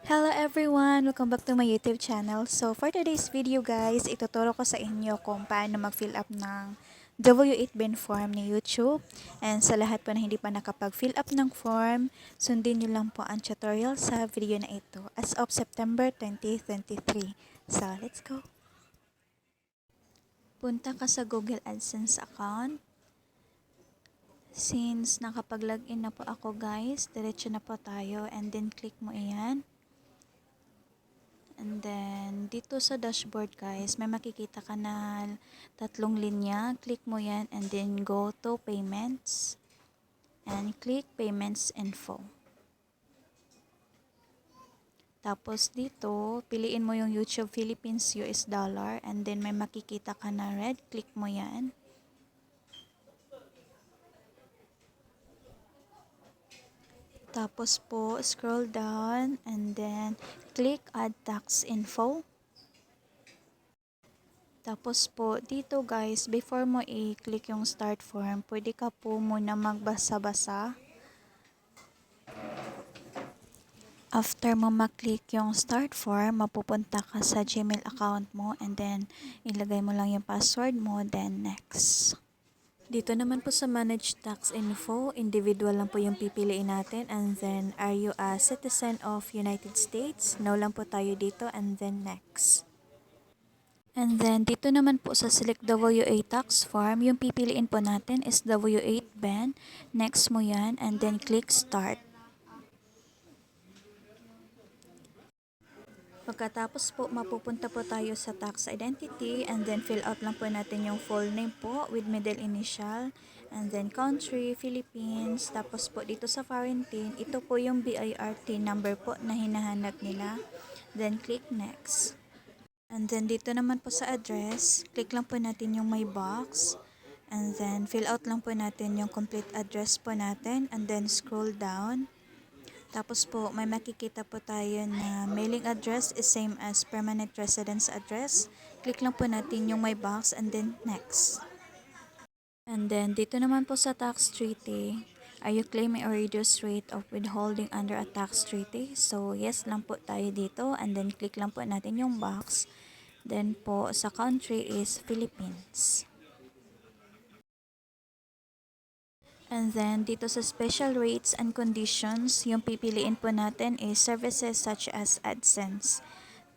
Hello everyone! Welcome back to my YouTube channel. So for today's video guys, ituturo ko sa inyo kung paano mag-fill up ng W8 bin form ni YouTube. And sa lahat po na hindi pa nakapag-fill up ng form, sundin nyo lang po ang tutorial sa video na ito as of September 2023. So let's go! Punta ka sa Google AdSense account. Since nakapag-login na po ako guys, diretso na po tayo and then click mo iyan. And then, dito sa dashboard guys, may makikita ka na tatlong linya. Click mo yan and then go to payments. And click payments info. Tapos dito, piliin mo yung YouTube Philippines US dollar. And then may makikita ka na red. Click mo yan. Tapos po, scroll down and then click add tax info. Tapos po, dito guys, before mo i-click yung start form, pwede ka po muna magbasa-basa. After mo maklik yung start form, mapupunta ka sa Gmail account mo and then ilagay mo lang yung password mo, then next. Dito naman po sa Manage Tax Info, individual lang po yung pipiliin natin and then are you a citizen of United States? No lang po tayo dito and then next. And then dito naman po sa Select W8 Tax Form, yung pipiliin po natin is W8 bin. Next mo yan and then click Start. Pagkatapos po, mapupunta po tayo sa tax identity and then fill out lang po natin yung full name po with middle initial and then country, Philippines. Tapos po dito sa foreign TIN, ito po yung BIRT number po na hinahanap nila. Then click next. And then dito naman po sa address, click lang po natin yung may box. And then fill out lang po natin yung complete address po natin and then scroll down. Tapos po, may makikita po tayo na mailing address is same as permanent residence address. Click lang po natin yung my box and then next. And then, dito naman po sa tax treaty, are you claiming a reduced rate of withholding under a tax treaty? So, yes lang po tayo dito and then click lang po natin yung box. Then po, sa country is Philippines. And then, dito sa special rates and conditions, yung pipiliin po natin is services such as AdSense.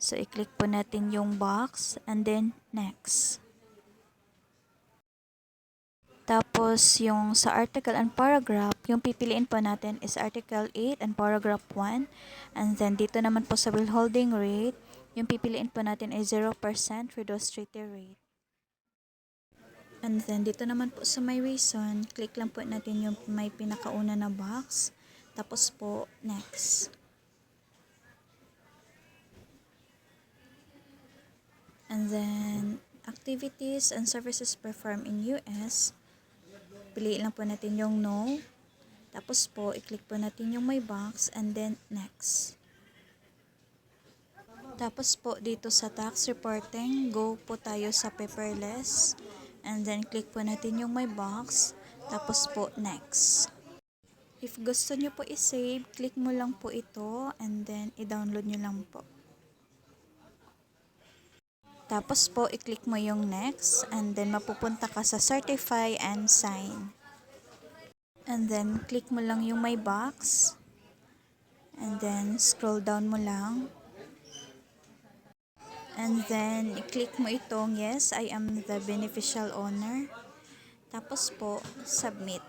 So, i-click po natin yung box and then next. Tapos, yung sa article and paragraph, yung pipiliin po natin is article 8 and paragraph 1. And then, dito naman po sa withholding rate, yung pipiliin po natin is 0% reduced treaty rate. And then, dito naman po sa my reason, click lang po natin yung may pinakauna na box. Tapos po, next. And then, activities and services performed in US. Piliin lang po natin yung no. Tapos po, i-click po natin yung my box and then next. Tapos po, dito sa tax reporting, go po tayo sa paperless. And then, click po natin yung my box. Tapos po, next. If gusto nyo po i-save, click mo lang po ito. And then, i-download nyo lang po. Tapos po, i-click mo yung next. And then, mapupunta ka sa certify and sign. And then, click mo lang yung my box. And then, scroll down mo lang. And then, i-click mo itong yes, I am the beneficial owner. Tapos po, submit.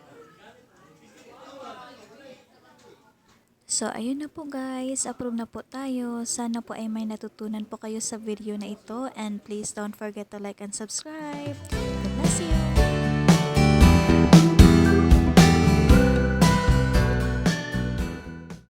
So, ayun na po guys. Approve na po tayo. Sana po ay may natutunan po kayo sa video na ito. And please don't forget to like and subscribe.